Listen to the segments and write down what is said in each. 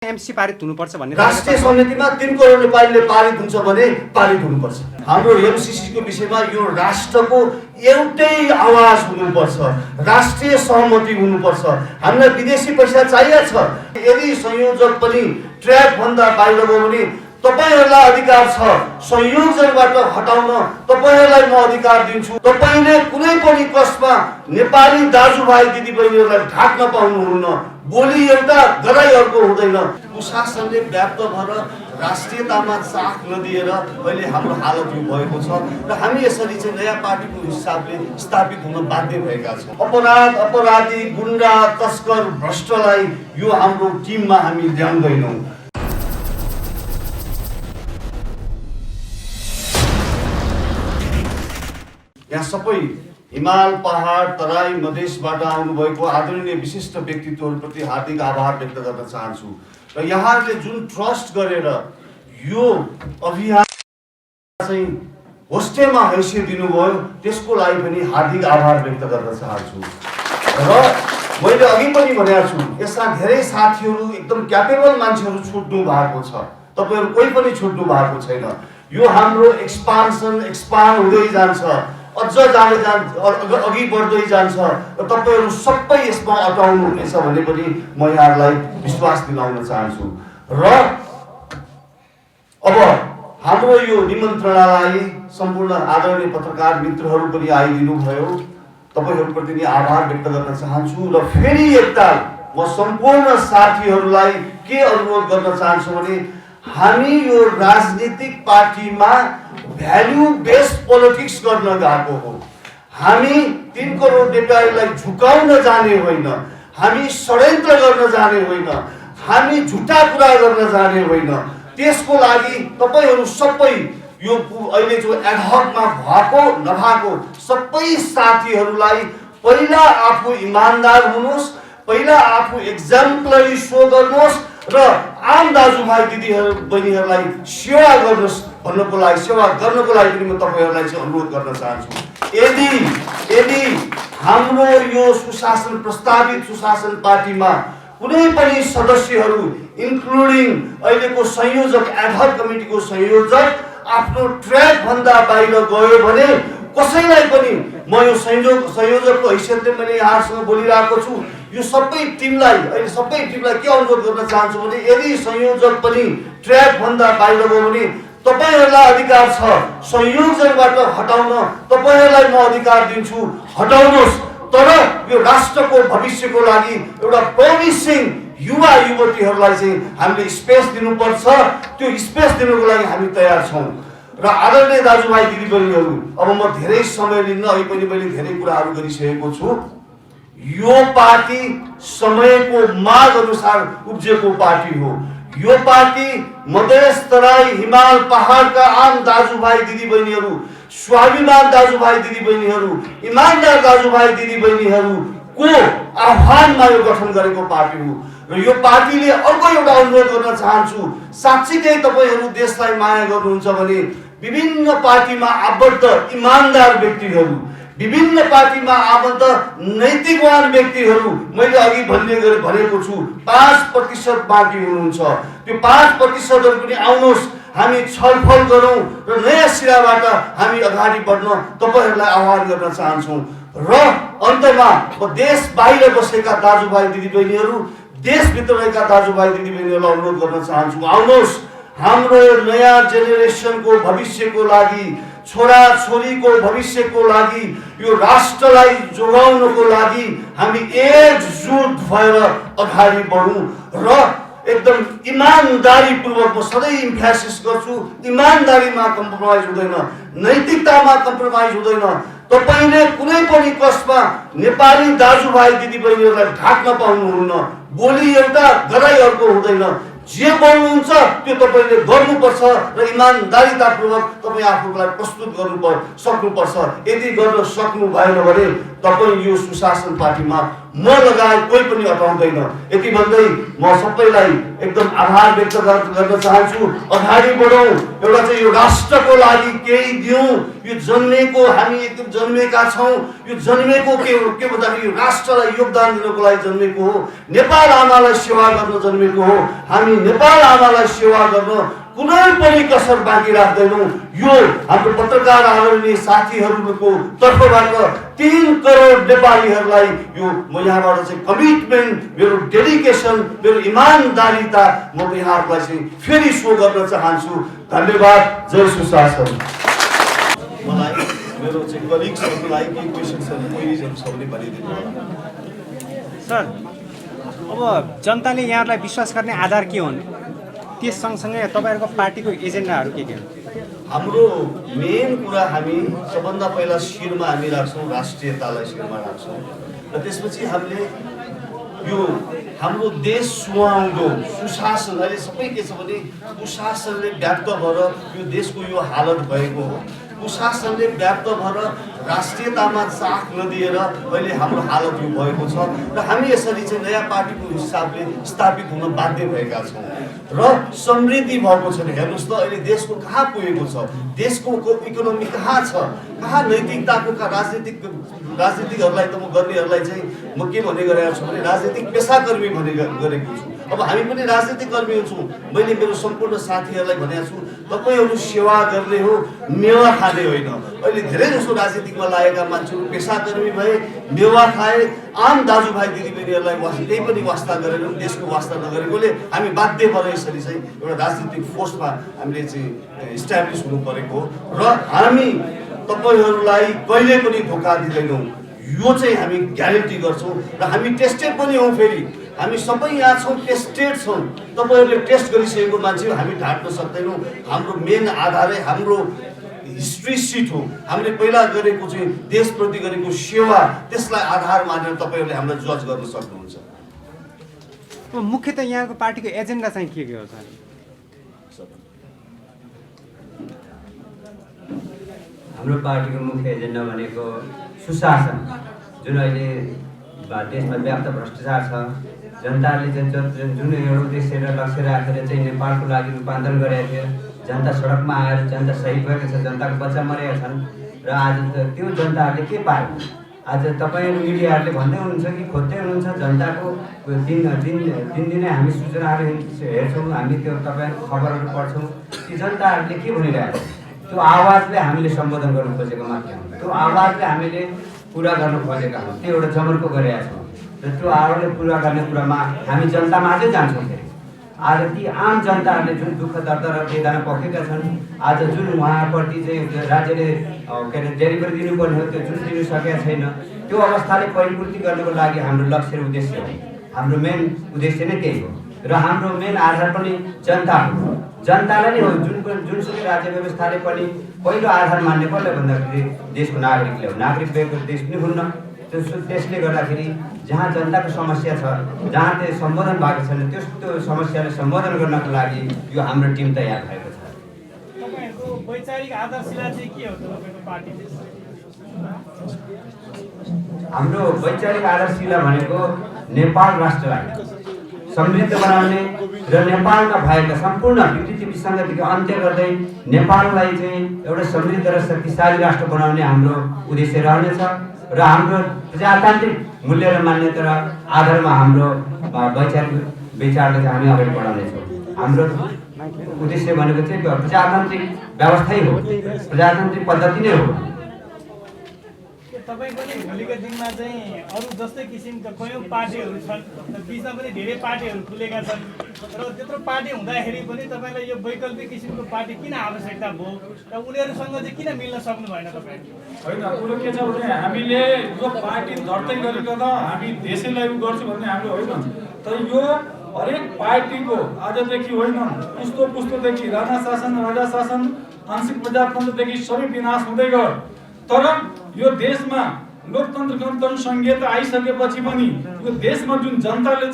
MC पारित हुनुपर्छ भन्ने राष्ट्रिय समितिमा 3 करोड नेपालीले पारित हुन्छ भने पारित हुनुपर्छ। हाम्रो एमसीसी को विषयमा यो राष्ट्रको एउटै आवाज हुनुपर्छ, राष्ट्रिय सहमति हुनुपर्छ। हामीलाई विदेशी पैसा चाहिएको छ, यदि संयोजक पनि ट्र्याक भन्दा बाहिर गयो भने तपाईहरुलाई अधिकार छ संयोजकबाट हटाउन, तपाईहरुलाई म अधिकार दिन्छु। तपाईले कुनै पनि कष्टमा नेपाली दाजुभाइ दिदीबहिनीहरुलाई ढाक्न पाउनुहुन्न। बोली एउटा गराइ अर्को हुँदैन। कुशासनले व्याप्त भएर राष्ट्रियतामा चाख नदिएर अहिले हाम्रो हालत यो भएको छ र हामी यसरी चाहिँ नयाँ पार्टीको हिसाबले स्थापित हुन बाध्य भएका छौँ। अपराध, अपराधी, गुण्डा, तस्कर, भ्रष्टलाई यो हाम्रो टिममा हामी ल्याउँदैनौँ। यहाँ सबै हिमाल, पहाड, तराई, मधेसबाट आउनुभएको आदरणीय विशिष्ट व्यक्तित्वहरूप्रति हार्दिक आभार व्यक्त गर्न चाहन्छु र यहाँहरूले जुन ट्रस्ट गरेर यो अभियान चाहिँ होस्टेलमा हैसियत दिनुभयो त्यसको लागि पनि हार्दिक आभार व्यक्त गर्न चाहन्छु। र मैले अघि पनि भनेको छु, यसमा धेरै साथीहरू एकदम क्यापेबल मान्छेहरू छुट्नु भएको छ, तपाईहरु कोही पनि छुट्नु भएको छैन। यो हाम्रो एक्सपान्ड हुँदै जान्छ, अझ अघि बढ्दै जान्छ र तपाईहरु सबै यसमा अटाउनु हुनेछ भन्ने पनि म यहाँहरूलाई विश्वास दिलाउन चाहन्छु। र अब हाम्रो यो निमन्त्रणालाई सम्पूर्ण आदरणीय पत्रकार मित्रहरू पनि आइदिनु भयो, तपाईहरुप्रति नि आभार व्यक्त गर्न चाहन्छु। र फेरि एकताल म सम्पूर्ण साथीहरूलाई के अनुरोध गर्न चाहन्छु भने हामी यो राजनीतिक पार्टीमा भ्यालु बेस्ड पोलिटिक्स गर्न गएको हो। हामी 3 करोड नेपालीलाई झुकाउन जाने होइन, हामी षड्यन्त्र गर्न जाने होइन, हामी झुटा कुरा गर्न जाने होइन। त्यसको लागि तपाईहरु सबै यो अहिले जो एडहकमा भएको नभएको सबै साथीहरूलाई पहिला आफू इमानदार हुनुहोस्, पहिला आफू एक्जाम्पलरी सो गर्नुहोस् र आम दाजुभाइ दिदीहरु बहिनीहरुलाई सेवा गर्नुहोस् भन्नको लागि, सेवा गर्नको लागि पनि म तपाईहरुलाई चाहिँ अनुरोध गर्न चाहन्छु। यदि हाम्रो यो सुशासन प्रस्तावित सुशासन पार्टीमा कुनै पनि सदस्यहरू इन्क्लुडिङ अहिलेको संयोजक एडहक कमिटीको संयोजक आफ्नो ट्र्याक भन्दा बाहिर गयो भने कसैलाई पनि म यो संयोजकको हैसियतले मैले यहाँसँग बोलिरहेको छु। यो सबै टिमलाई के अनुरोध गर्न चाहन्छु भने यदि संयोजक पनि ट्र्याक भन्दा बाहिर गयो भने तपाईहरुलाई अधिकार छ संयोजकबाट हटाउन, तपाईहरुलाई म अधिकार दिन्छु, हटाउनुहोस्। तर यो राष्ट्रको भविष्यको लागि एउटा प्रोमिसिङ युवा युवतीहरूलाई चाहिँ हामीले स्पेस दिनुपर्छ। त्यो स्पेस दिनुको लागि हामी तयार छौँ। र आदरणीय दाजुभाइ दिदीबहिनीहरू, अब म धेरै समय लिन्न, अघि पनि मैले धेरै कुराहरू गरिसकेको छु। यो पार्टी समयको माग अनुसार उब्जेको पार्टी हो। यो पार्टी मधेस, तराई, हिमाल, पहाडका आम दाजुभाइ दिदीबहिनीहरू, स्वाभिमान दाजुभाइ दिदीबहिनीहरू, इमानदार दाजुभाइ दिदीबहिनीहरूको आह्वानमा यो गठन गरेको पार्टी हो। र यो पार्टीले अर्को एउटा अनुरोध गर्न चाहन्छु, साच्चै तपाईहरु देशलाई माया गर्नुहुन्छ भने विभिन्न पार्टीमा आबद्ध इमानदार व्यक्तिहरू, विभिन्न पार्टीमा आबद्ध नैतिकवान व्यक्तिहरू, मैले अघि भनेको छु 5% बाँकी हुनुहुन्छ। त्यो 5%हरू पनि आउनुहोस्, हामी छलफल गरौँ र नयाँ सिराबाट हामी अगाडि बढ्न तपाईहरुलाई आह्वान गर्न चाहन्छौँ। र अन्तमा देश बाहिर बसेका दाजुभाइ दिदीबहिनीहरू, देशभित्र रहेका दाजुभाइ दिदीबहिनीहरूलाई अनुरोध गर्न चाहन्छु, आउनुहोस् हाम्रो नयाँ जेनेरेसनको भविष्यको लागि, छोरा छोरीको भविष्यको लागि, यो राष्ट्रलाई जोगाउनको लागि हामी एकजुट भएर अगाडि बढौँ र एकदम इमानदारी पूर्वक, म सधैँ इम्फेसिस गर्छु, इमानदारीमा कम्प्रोमाइज हुँदैन, नैतिकतामा कम्प्रोमाइज हुँदैन। तपाईले कुनै पनि कष्टमा नेपाली दाजुभाइ दिदीबहिनीहरूलाई ढाक्न पाउनुहुन्न। बोली एउटा गराइ अर्को हुँदैन। जे बोल्नुहुन्छ त्यो तपाईले गर्नुपर्छ र इमानदारीतापूर्वक तपाई आफूलाई प्रस्तुत सक्नुपर्छ। यदि गर्न सक्नु भएन भने तपाईँ यो सुशासन पार्टीमा म लगायत कोही पनि हटाउँदैन। यति भन्दै म सबैलाई एकदम आभार व्यक्त गर्न चाहन्छु। अगाडि बढौँ, एउटा चाहिँ यो राष्ट्रको लागि केही दिउँ। यो जन्मेको हामी एकदम जन्मेका छौँ, यो जन्मेको के भन्दाखेरि यो राष्ट्रलाई योगदान दिनको लागि जन्मेको हो। नेपाल आमालाई सेवा गर्न जन्मेको हो। हामी नेपाल आमालाई सेवा गर्न कुनै पनि कसर बाँकी राख्दैनौँ। यो हाम्रो पत्रकार आदरणीय साथीहरूको तर्फबाट 3 करोड नेपालीहरूलाई यो म यहाँबाट चाहिँ कमिटमेन्ट, मेरो डेडिकेसन, मेरो इमानदारीता म यहाँहरूलाई चाहिँ फेरि सो गर्न चाहन्छु। धन्यवाद। जय सुशासन। मलाई मेरो चाहिँ कलिग्सहरूलाई के क्वेसन्सहरू क्वेरिजहरू छ भने भनिदिनु होला। सर, अब जनताले यहाँलाई विश्वास गर्ने आधार के हुन्? त्यस सँगसँगै तपाईँहरूको पार्टीको एजेन्डाहरू के हुन्? हाम्रो मेन कुरा हामी सबभन्दा पहिला शिरमा हामी राख्छौँ, राष्ट्रियतालाई शिरमा राख्छौँ र त्यसपछि हामीले यो हाम्रो देश सुहाउँदो सुशासन, अहिले सबै के छ भने कुशासनले व्याप्त भएर यो देशको यो हालत भएको हो। कुशासनले व्याप्त भएर राष्ट्रियतामा साथ नदिएर अहिले हाम्रो हालत यो भएको छ र हामी यसरी चाहिँ नयाँ पार्टीको हिसाबले स्थापित हुन बाध्य भएका छौँ र समृद्धि भएको छ। हेर्नुहोस् त अहिले देशको कहाँ पुगेको छ, देशको इकोनोमी कहाँ छ, कहाँ नैतिकताको राजनीतिकहरूलाई त म गर्नेहरूलाई चाहिँ म के भन्ने गरेको छु भने राजनीतिक पेसाकर्मी भन्ने गरेको छु। अब हामी पनि राजनीतिक कर्मी छौँ। मैले मेरो सम्पूर्ण साथीहरूलाई भनेको छु, तपाईँहरू सेवा गर्ने हो, मेवा खाने होइन। अहिले धेरै जसो राजनीतिकमा लागेका मान्छेहरू पेसाकर्मी भए, मेवा खाए, आम दाजुभाइ दिदीबहिनीहरूलाई केही पनि वास्ता गरेर देशको वास्ता नगरेकोले हामी बाध्य भएर यसरी चाहिँ एउटा राजनीतिक फोर्समा हामीले चाहिँ इस्ट्याब्लिस हुनु परेको र हामी तपाईँहरूलाई कहिले पनि धोका दिँदैनौँ। यो चाहिँ हामी ग्यारेन्टी गर्छौँ र हामी टेस्टेड पनि हौँ। फेरि हामी सबै यहाँ छौँ, टेस्टेड छौँ। तपाईँहरूले टेस्ट गरिसकेको मान्छे हामीले ढाँट्न सक्दैनौँ। हाम्रो मेन आधारै हाम्रो हिस्ट्री सिट हो। हामीले पहिला गरेको चाहिँ देशप्रति गरेको सेवा, त्यसलाई आधार मानेर तपाईँहरूले हामीलाई जज गर्न सक्नुहुन्छ। मुख्यतः यहाँको पार्टीको एजेन्डा चाहिँ के हो सर? हाम्रो पार्टीको मुख्य एजेन्डा भनेको सुशासन, जुन अहिले देशमा व्याप्त भ्रष्टाचार छ। जनताले जुन एउटा उद्देश्य र लक्ष्य राखेर चाहिँ नेपालको लागि रूपान्तरण गरेका थियो। जनता सडकमा आएर जनता शहीद भएको छ, जनताको बच्चा मरेका छन् र आज त्यो जनताहरूले के पायो? आज तपाईँहरू मिडियाहरूले भन्दै हुनुहुन्छ कि खोज्दै हुनुहुन्छ जनताको दिनदिनै हामी सूचनाहरू हेर्छौँ, हामी त्यो तपाईँहरूको खबरहरू पढ्छौँ कि जनताहरूले के भनिरहेको छ। त्यो आवाजले हामीले सम्बोधन गर्नु खोजेको मात्र हो, त्यो आवाजले हामीले पुरा गर्नु खोजेका हौँ। त्यो एउटा जमर्को गरेका छौँ र त्यो आवाजले पुरा गर्ने कुरामा हामी जनतामा अझै जान्छौँ। फेरि आज ती आम जनताहरूले जुन दुःख दर्द र वेदना पखेका छन्, आज जुन उहाँप्रति चाहिँ राज्यले के अरे डेलिभरी दिनुपर्ने हो त्यो जुन दिनु सकेका छैन, त्यो अवस्थाले परिपूर्ति गर्नको लागि हाम्रो लक्ष्य र उद्देश्य हो। हाम्रो मेन उद्देश्य नै त्यही हो र हाम्रो मेन आधार पनि जनता हो। जनतालाई नै हो। जुनसुकै राज्य व्यवस्थाले पनि पहिलो आधार मान्ने कसले भन्दाखेरि देशको नागरिकले हो। नागरिक भएको देश पनि हुन्न। त्यसले गर्दाखेरि जहाँ जनताको समस्या छ, जहाँ त्यो सम्बोधन भएको छैन, त्यो समस्यालाई सम्बोधन गर्नको लागि यो हाम्रो टिम तयार भएको छ। तपाईँहरूको वैचारिक आदर्शशिला चाहिँ के हो तपाईँको पार्टीले? हाम्रो वैचारिक आदर्शशिला भनेको नेपाल राष्ट्रलाई समृद्ध बनाउने र नेपालमा भएका सम्पूर्ण विकृति विसङ्गतिको अन्त्य गर्दै नेपाललाई चाहिँ एउटा समृद्ध र शक्तिशाली राष्ट्र बनाउने हाम्रो उद्देश्य रहनेछ र हाम्रो प्रजातान्त्रिक मूल्य र मान्यता र आधारमा हाम्रो वैचारिक विचारलाई चाहिँ हामी अगाडि बढाउनेछौँ। हाम्रो उद्देश्य भनेको चाहिँ प्रजातान्त्रिक व्यवस्था हो, प्रजातान्त्रिक पद्धति नै हो। तपाईँको नि भोलिको दिनमा चाहिँ अरू जस्तै किसिमका कयौँ पार्टीहरू छन्, बिचमा पनि धेरै पार्टीहरू खुलेका छन् र त्यत्रो पार्टी हुँदाखेरि पनि तपाईँलाई यो वैकल्पिक किसिमको पार्टी किन आवश्यकता भयो र उनीहरूसँग चाहिँ किन मिल्न सक्नु भएन तपाईँ? होइन, कुरो के छ भने हामीले यो पार्टी दर्तै गरिकन हामी देशैलाई उ गर्छु भन्ने हाम्रो होइन। तर यो हरेक पार्टीको आजदेखि होइन, पुस्तो पुस्तोदेखि राणा शासन, राजा शासन, आंशिक प्रजातन्त्रदेखि सबै विनाश हुँदै गयो। तर यो देशमा लोकतन्त्र गणतन्त्र संहिता आइसकेपछि पनि यो देशमा जुन जनताले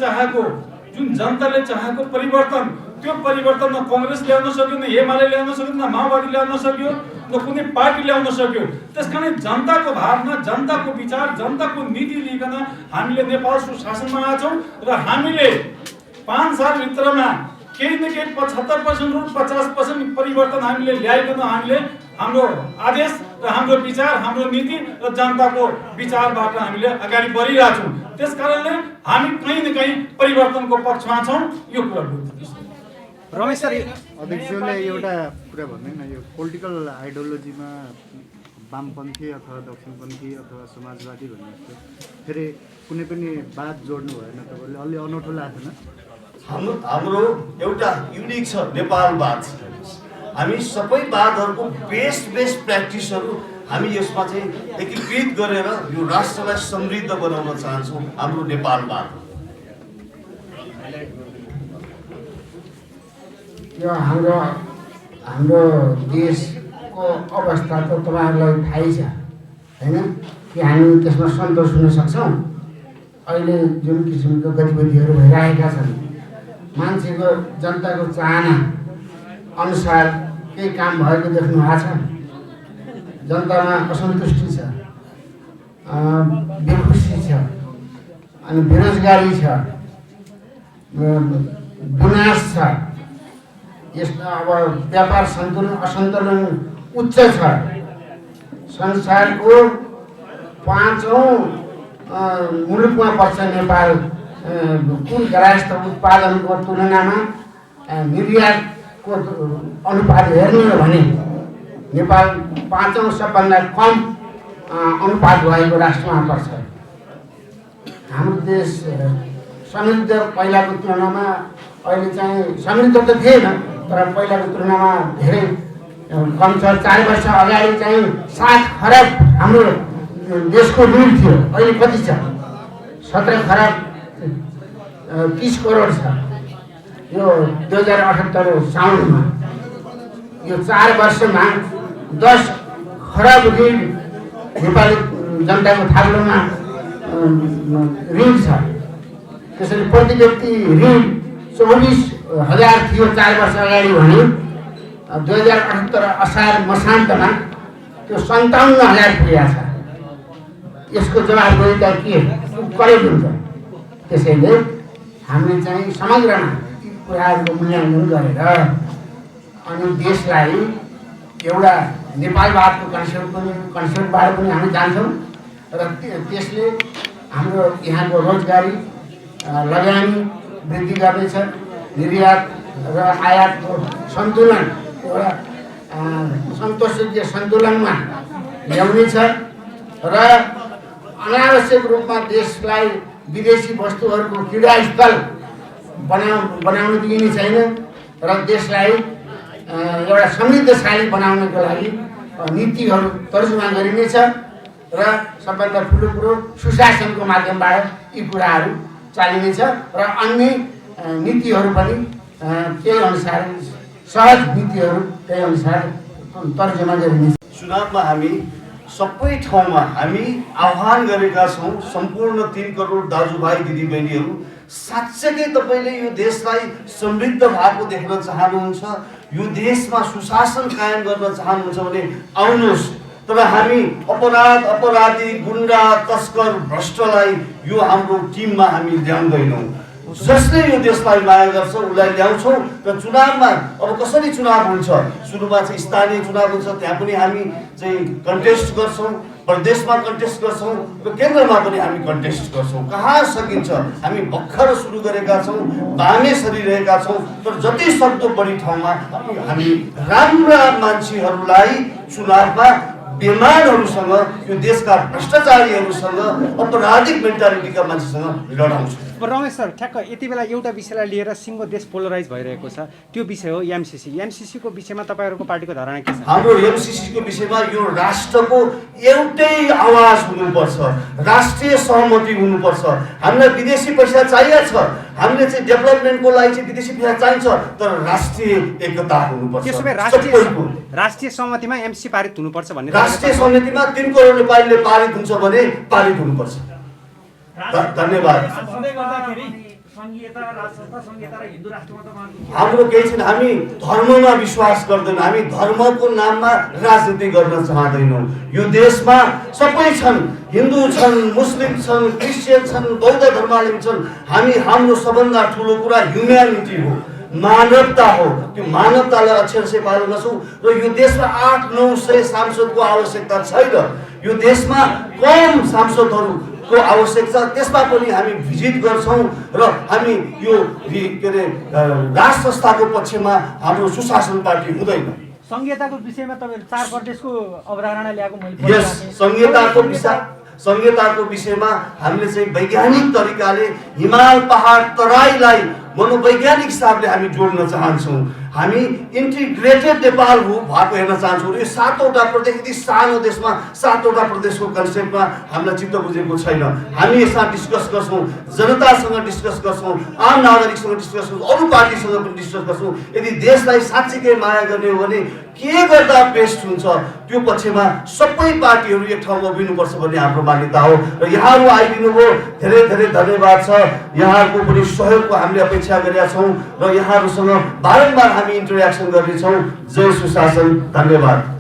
चाहेको परिवर्तन, त्यो परिवर्तन न कङ्ग्रेस ल्याउन सक्यो, न एमाले ल्याउन सक्यो, न माओवादी ल्याउन सक्यो, न कुनै पार्टी ल्याउन सक्यो। त्यसकारण जनताको भावना, जनताको विचार, जनताको नीति लिइकन हामीले नेपाल सुशासनमा आछौँ र हामीले 5 सालभित्रमा केही न केही 75% र 50% परिवर्तन हामीले ल्याइकन हामीले हाम्रो आदेश र हाम्रो विचार, हाम्रो नीति र जनताको विचारबाट हामीले अगाडि बढिरहेछौँ। त्यसकारणले हामी कहीँ न कहीँ परिवर्तनको पक्षमा छौँ। यो कुरा बुझ्नुहोस्। रमेश सर, अध्यक्षले एउटा कुरा भन्दैन, यो पोलिटिकल आइडियोलोजीमा वामपन्थी अथवा दक्षिणपन्थी अथवा समाजवादी भन्ने फेरि कुनै पनि बात जोड्नु भएन, तपाईँले अलि अनौठो लाग्दैन? हाम्रो एउटा युनिक छ नेपालवाद। हामी सबै वादहरूको बेस्ट प्र्याक्टिसहरू हामी यसमा चाहिँ एकीकृत गरेर यो राष्ट्रलाई समृद्ध बनाउन चाहन्छौँ। हाम्रो नेपालवाद यो हाम्रो देशको अवस्था त तपाईँहरूलाई थाहै छ होइन, कि हामी त्यसमा सन्तोष हुन सक्छौँ? अहिले जुन किसिमको गतिविधिहरू भइरहेका छन्, मान्छेको जनताको चाहना अनुसार केही काम भएको देख्नु भएको छ? जनतामा असन्तुष्टि छ, बेखुसी छ, अनि बेरोजगारी छ, गुनास छ। यसमा अब व्यापार असन्तुलन उच्च छ। संसारको 5औं मुलुकमा पर्छ नेपाल। कुल घरायस्थ उत्पादनको तुलनामा निर्यातको अनुपात हेर्ने हो भने नेपाल 5औं सबभन्दा कम अनुपात भएको राष्ट्रमा पर्छ। हाम्रो देश समृद्ध पहिलाको तुलनामा अहिले चाहिँ समृद्ध त थिएन, तर पहिलाको तुलनामा धेरै कम छ। 4 वर्ष अगाडि चाहिँ 7 खरब हाम्रो देशको ऋण थियो, अहिले कति छ? 17 खरब 30 करोड छ। यो 2078 साउनमा यो 4 वर्षमा 10 खरब ऋण नेपाली जनताको थाप्लोमा ऋण छ। त्यसरी प्रति व्यक्ति ऋण 24,000 थियो 4 वर्ष अगाडि भने 2078 असार मसान्तमा त्यो 57,000 पुगेको छ। यसको जवाबदेहिता के करेक्ट हुन्छ? त्यसैले हामीले चाहिँ समग्रमा यी कुराहरूको मूल्याङ्कन गरेर अनि देशलाई एउटा नेपालवादको कन्सेप्टबाट पनि हामी जान्छौँ र त्यसले हाम्रो यहाँको रोजगारी लगानी वृद्धि गर्नेछ, निर्यात र आयातको सन्तुलन एउटा सन्तोषयोग्य सन्तुलनमा ल्याउनेछ र अनावश्यक रूपमा देशलाई विदेशी वस्तुहरूको क्रीडास्थल बनाउन दिइने छैन र देशलाई एउटा समृद्धशाली बनाउनको लागि नीतिहरू तर्जुमा गरिनेछ र सबभन्दा ठुलो कुरो सुशासनको माध्यमबाट यी कुराहरू चालिनेछ र अन्य नीतिहरू पनि त्यही अनुसार सहज नीतिहरू त्यही अनुसार तर्जुमा गरिनेछ। चुनावमा हामी सबै ठाउँमा हामी आह्वान गरेका छौँ सम्पूर्ण 3 करोड दाजुभाइ दिदीबहिनीहरू, साँच्चै तपाईँले यो देशलाई समृद्ध भएको देख्न चाहनुहुन्छ, यो देशमा सुशासन कायम गर्न चाहनुहुन्छ भने आउनुहोस्। तर हामी अपराधी, गुन्डा, तस्कर, भ्रष्टलाई यो हाम्रो टिममा हामी ल्याउँदैनौँ। जसले यो देशलाई माया गर्छ उसलाई ल्याउँछौँ र चुनावमा अब कसरी चुनाव हुन्छ? सुरुमा चाहिँ स्थानीय चुनाव हुन्छ, त्यहाँ पनि हामी चाहिँ कन्टेस्ट गर्छौँ, प्रदेशमा कन्टेस्ट गर्छौँ र केन्द्रमा पनि हामी कन्टेस्ट गर्छौँ। कहाँ सकिन्छ हामी भर्खर सुरु गरेका छौँ, बामे सरिरहेका छौँ। तर जति सक्दो बढी ठाउँमा हामी राम्रा मान्छेहरूलाई चुनावमा बेमानहरूसँग, यो देशका भ्रष्टाचारीहरूसँग, अपराधिक मेन्टालिटीका मान्छेसँग लडाउँछौँ। रमेश सर, ठ्याक्क यति बेला एउटा विषयलाई लिएर सिङ्गो देश पोलराइज भइरहेको छ, त्यो विषय हो एमसीसी। एमसीसीको विषयमा तपाईँहरूको पार्टीको धारणा के छ? हाम्रो एमसीसीको विषयमा यो राष्ट्रको एउटै आवाज हुनुपर्छ, राष्ट्रिय सहमति हुनुपर्छ। हामीलाई विदेशी पैसा चाहिएको छ, हामीले चाहिँ डेभलपमेन्टको लागि चाहिँ विदेशी पैसा चाहिन्छ, तर राष्ट्रिय एकता हुनुपर्छ। त्यसो भए राष्ट्रिय सहमतिमा एमसीसी पारित हुनुपर्छ भन्ने? राष्ट्रिय सहमतिमा 3 करोड नेपालीले पारित हुन्छ भने पारित हुनुपर्छ। धन्यवाद। सधैँ गर्दाखेरि संघीयता राष्ट्रसत्ता संघीयता र हिन्दू राष्ट्रमा त हाम्रो केही छैन। हामी धर्ममा विश्वास गर्दैनौँ, हामी धर्मको नाममा राजनीति गर्न चाहँदैनौँ। यो देशमा सबै छन्, हिन्दू छन्, मुस्लिम छन्, क्रिस्चियन छन्, बौद्ध धर्मावलम्बी छन्। हाम्रो सबभन्दा ठुलो कुरा ह्युम्यानिटी हो, मानवता हो। त्यो मानवतालाई अक्षरशः पालन गर्छौँ र यो देशमा 800-900 सांसदको आवश्यकता छैन। यो देशमा कम सांसदहरूको आवश्यकता, त्यसमा पनि हामी भिजिट गर्छौँ र हामी यो के अरे राज संस्थाको पक्षमा हाम्रो सुशासन पार्टी हुँदैन। संघीयताको विषयमा तपाईहरु 4 प्रदेशको अवधारणा ल्याएको मैले यस संघीयताको विषयमा हामीले चाहिँ वैज्ञानिक तरिकाले हिमाल पहाड तराईलाई मनोवैज्ञानिक हिसाबले हामी जोड्न चाहन्छौँ। हामी इन्टिग्रेटेड नेपाल भएको हेर्न चाहन्छौँ। यो 7वटा प्रदेश, यति सानो देशमा 7वटा प्रदेशको कन्सेप्टमा हामीलाई चित्त बुझेको छैन। हामी यसमा डिस्कस गर्छौँ, जनतासँग डिस्कस गर्छौँ, आम नागरिकसँग डिस्कस गर्छौँ, अरू पार्टीसँग पनि डिस्कस गर्छौँ। यदि देशलाई साँच्चीकै माया गर्ने हो भने के गर्दा बेस्ट हुन्छ त्यो पक्षमा सबै पार्टीहरू एक ठाउँमा उभिनुपर्छ भन्ने हाम्रो मान्यता हो। र यहाँहरू आइदिनु भयो, धेरै धेरै धन्यवाद छ। यहाँहरूको पनि सहयोगको हामीले अपेक्षा गरेका छौँ र यहाँहरूसँग बारम्बार हामी इन्टरेक्सन गर्नेछौँ। जय सुशासन, धन्यवाद।